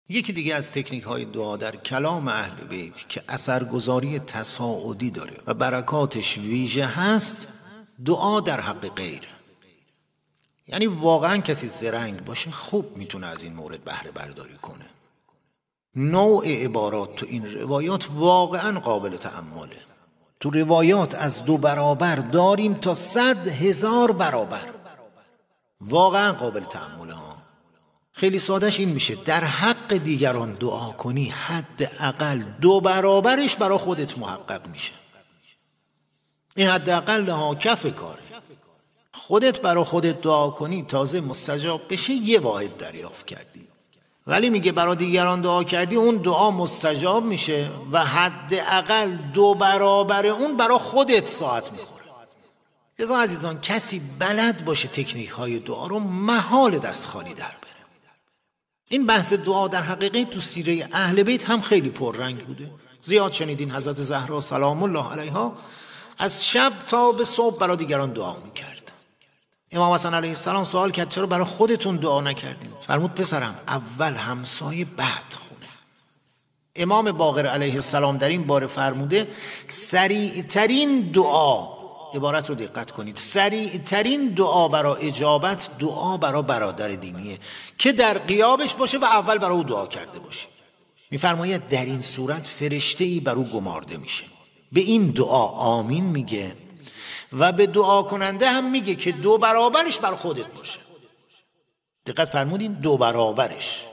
یکی دیگه از تکنیک های دعا در کلام اهل بیت که اثرگذاری تصاعدی داره و برکاتش ویژه هست، دعا در حق غیر. یعنی واقعا کسی زرنگ باشه خوب میتونه از این مورد بهره برداری کنه. نوع عبارات تو این روایات واقعا قابل تأمله. تو روایات از 2 برابر داریم تا 100,000 برابر. واقعا قابل تأمله ها. خیلی سادهش این میشه در حق دیگران دعا کنی حداقل 2 برابرش برای خودت محقق میشه. این حداقل ها کف کاره. خودت برای خودت دعا کنی تازه مستجاب بشه 1 واحد دریافت کردی، ولی میگه برای دیگران دعا کردی اون دعا مستجاب میشه و حداقل 2 برابر اون برای خودت ساعت میخوره. لذا عزیزان کسی بلد باشه تکنیک های دعا رو محال دست خالی در بره. این بحث دعا در حقیقت تو سیره اهل بیت هم خیلی پررنگ بوده. زیاد شنیدین حضرت زهرا سلام الله علیها از شب تا به صبح برای دیگران دعا میکرد. امام حسن علیه السلام سوال کرد چرا برای خودتون دعا نکردین؟ فرمود پسرم اول همسایه بعد خونه. امام باقر علیه السلام در این باره فرموده سریع ترین دعا، عبارت رو دقت کنید، سریع ترین دعا برای اجابت دعا برای برادر دینیه که در غیابش باشه و اول برای او دعا کرده باشه. میفرماید در این صورت فرشته‌ای بر او گمارده میشه، به این دعا آمین میگه و به دعا کننده هم میگه که 2 برابرش بر خودت باشه. دقت فرمودین 2 برابرش.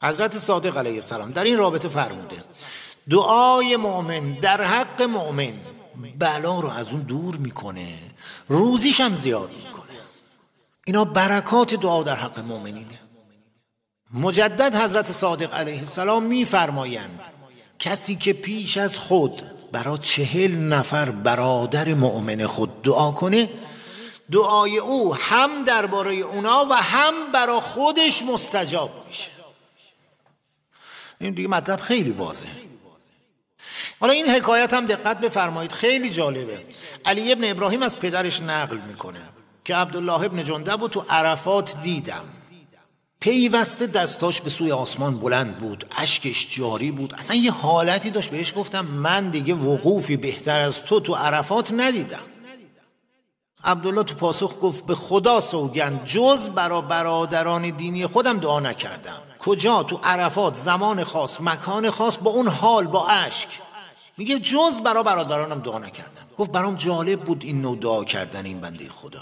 حضرت صادق علیه السلام در این رابطه فرموده دعای مؤمن در حق مؤمن بلا رو از اون دور میکنه، روزیش هم زیاد میکنه. اینا برکات دعا در حق مؤمنینه. مجدد حضرت صادق علیه السلام میفرمایند کسی که پیش از خود برای 40 نفر برادر مؤمن خود دعا کنه، دعای او هم درباره اونا و هم برای خودش مستجاب میشه. این دیگه مطلب خیلی واضحه. حالا این حکایت هم دقت بفرمایید خیلی جالبه. علی ابن ابراهیم از پدرش نقل میکنه که عبدالله ابن جندب رو تو عرفات دیدم، پیوسته دستاش به سوی آسمان بلند بود، اشکش جاری بود، اصلا یه حالتی داشت. بهش گفتم من دیگه وقوفی بهتر از تو عرفات ندیدم. عبدالله تو پاسخ گفت به خدا سوگند جز برای برادران دینی خودم دعا نکردم. کجا؟ تو عرفات، زمان خاص، مکان خاص، با اون حال، با اشک. میگه جز برای برادرانم دعا نکردم. گفت برام جالب بود این نوع دعا کردن این بنده خدا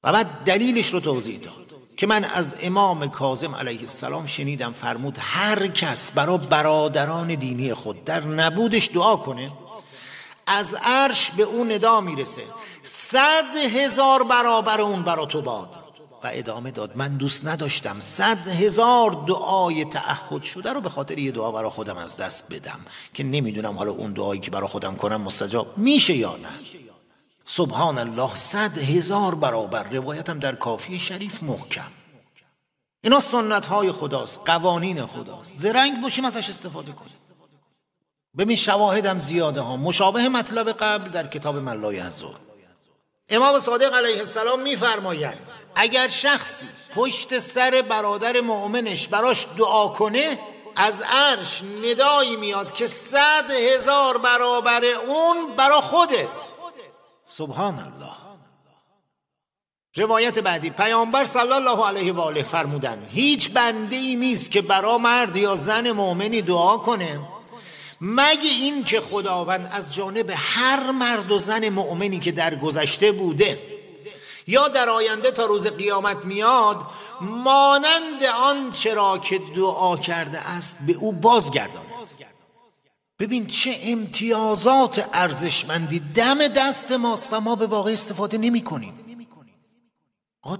و بعد دلیلش رو توضیح داد که من از امام کاظم علیه السلام شنیدم فرمود هر کس برای برادران دینی خود در نبودش دعا کنه از عرش به اون ندا میرسه 100,000 برابر اون برا تو باد. و ادامه داد من دوست نداشتم 100,000 دعای تعهد شده رو به خاطر یه دعا برا خودم از دست بدم که نمیدونم حالا اون دعایی که برا خودم کنم مستجاب میشه یا نه. سبحان الله 100,000 برابر. روایتم در کافی شریف محکم. اینا سنت های خداست، قوانین خداست. زرنگ باشیم ازش استفاده کنیم. ببین شواهدم زیاده ها، مشابه مطلب قبل در کتاب من لا یحزن. امام صادق علیه السلام میفرمایند اگر شخصی پشت سر برادر مؤمنش براش دعا کنه از عرش ندایی میاد که 100,000 برابر اون برا خودت. سبحان الله. روایت بعدی پیامبر صلی الله علیه و آله فرمودند هیچ بنده ای نیست که برا مرد یا زن مؤمنی دعا کنه مگه این که خداوند از جانب هر مرد و زن مؤمنی که در گذشته بوده یا در آینده تا روز قیامت میاد مانند آن چرا که دعا کرده است به او بازگرداند. ببین چه امتیازات ارزشمندی دم دست ماست و ما به واقع استفاده نمی کنیم.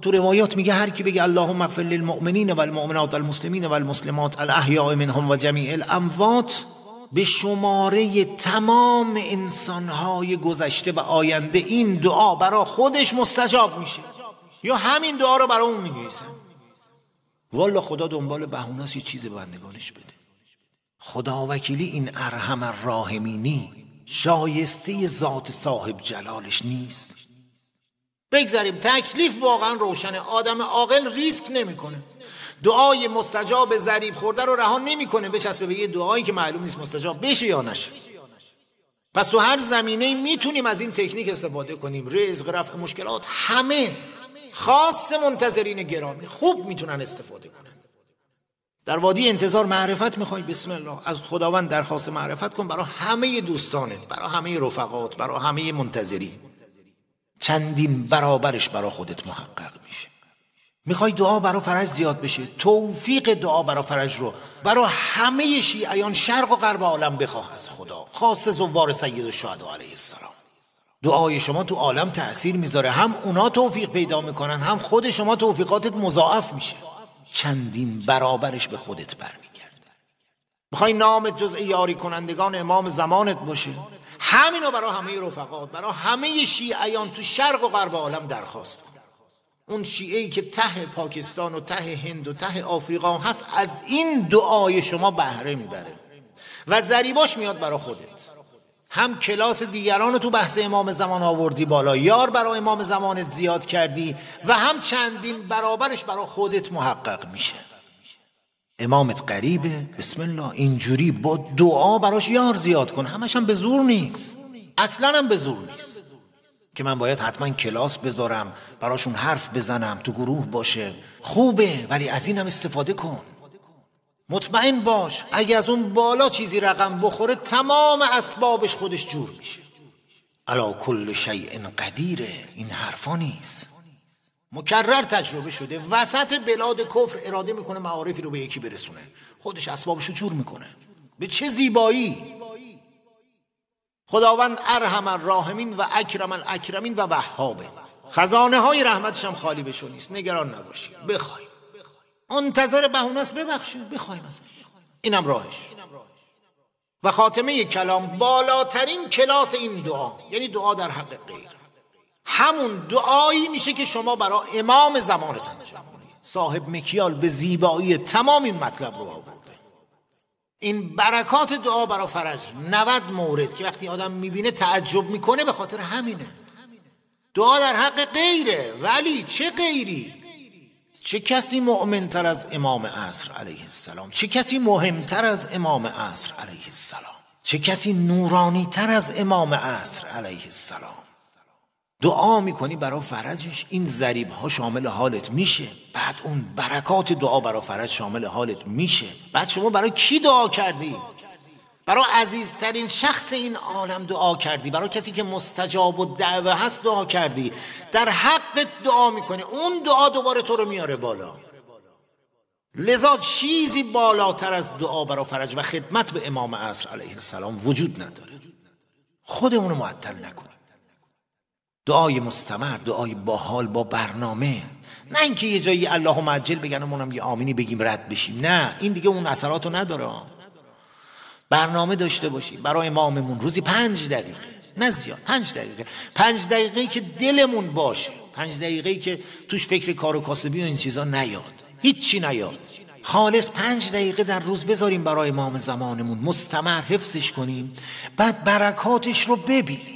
تو روایات میگه هر کی بگه اللهم اغفر للمؤمنین والمؤمنات والمسلمین والمسلمات الاحیاء منهم و جمیع الاموات به شماره تمام انسانهای گذشته و آینده این دعا برای خودش مستجاب میشه یا همین دعا رو برای اون میگیسن. والا خدا دنبال بهونه‌ست یه چیز به بندگانش بده. خدا وکیلی این ارحم الراحمینی شایسته ذات صاحب جلالش نیست. بگذاریم تکلیف واقعا روشنه. آدم عاقل ریسک نمیکنه. دعای مستجاب ضریب خورده رو رها نمیکنه بچسبه به یه دعایی که معلوم نیست مستجاب بشه یا نشه. پس تو هر زمینه میتونیم از این تکنیک استفاده کنیم. رزق، رفع مشکلات، همه خاص منتظرین گرامی خوب میتونن استفاده کنن. در وادی انتظار معرفت میخوای، بسم الله، از خداوند درخواست معرفت کن برای همه دوستانت، برای همه رفقات، برای همه منتظرین. چندین برابرش برای خودت محقق میشه. میخوای دعا برای فرج زیاد بشه، توفیق دعا برای فرج رو برای همه شیعیان شرق و غرب عالم بخواه از خدا، خاص زوار سید الشهدا علیه السلام. دعای شما تو عالم تأثیر میذاره، هم اونا توفیق پیدا میکنن، هم خود شما توفیقاتت مضاعف میشه، چندین برابرش به خودت برمیگرده. میخوای نامت جزء یاری کنندگان امام زمانت باشه، همینو برای همه رفقات، برای همه شیعیان تو شرق و غرب عالم درخواست کن. اون شیعه‌ای که ته پاکستان و ته هند و ته آفریقا هست از این دعای شما بهره میبره و ضریباش میاد برای خودت. هم کلاس دیگران تو بحث امام زمان آوردی بالا، یار برای امام زمانت زیاد کردی، و هم چندین برابرش برای خودت محقق میشه. امامت قریبه، بسم الله، اینجوری با دعا براش یار زیاد کن. همش هم به زور نیست، اصلا هم به زور نیست که من باید حتما کلاس بذارم براشون حرف بزنم تو گروه باشه. خوبه، ولی از این هم استفاده کن. مطمئن باش اگه از اون بالا چیزی رقم بخوره تمام اسبابش خودش جور میشه. علی کل شیء قدیره، این حرفا نیست، مکرر تجربه شده. وسط بلاد کفر اراده میکنه معارفی رو به یکی برسونه، خودش اسبابشو جور میکنه. به چه زیبایی! خداوند ارحم الراحمین و اکرم الاکرمین و وهابه، خزانه های رحمتش هم خالی بشو نیست. نگران نباشی، بخوای، منتظر بهونه است ببخشه، بخوایم ازش، اینم راهش. و خاتمه کلام، بالاترین کلاس این دعا، یعنی دعا در حق غیر، همون دعایی میشه که شما برای امام زمانت انجام میدی. صاحب مکیال به زیبایی تمام این مطلب رو آورده. این برکات دعا برای فرج 90 مورد که وقتی آدم میبینه تعجب میکنه، به خاطر همینه. دعا در حق غیره، ولی چه غیری؟ چه کسی مؤمنتر از امام عصر علیه السلام؟ چه کسی مهمتر از امام عصر علیه السلام؟ چه کسی نورانی تر از امام عصر علیه السلام؟ دعا میکنی برای فرجش، این ضریب ها شامل حالت میشه، بعد اون برکات دعا برای فرج شامل حالت میشه. بعد شما برای کی دعا کردی؟ برای عزیزترین شخص این عالم دعا کردی، برای کسی که مستجاب الدعوه هست دعا کردی، در حقت دعا میکنه، اون دعا دوباره تو رو میاره بالا. لذا چیزی بالاتر از دعا برای فرج و خدمت به امام عصر علیه السلام وجود نداره. خودمون رو معطل نکنیم. دعای مستمر، دعای با حال، با برنامه، نه اینکه یه جایی اللهم عجل بگن و منم یه آمینی بگیم رد بشیم. نه، این دیگه اون اثراتو نداره. برنامه داشته باشیم برای اماممون، روزی 5 دقیقه، نه زیاد، 5 دقیقه، 5 دقیقه‌ای که دلمون باشه، 5 دقیقه‌ای که توش فکر کار و کاسبی و این چیزا نیاد، هیچی نیاد، خالص 5 دقیقه در روز بذاریم برای امام زمانمون، مستمر حفظش کنیم، بعد برکاتش رو ببینیم.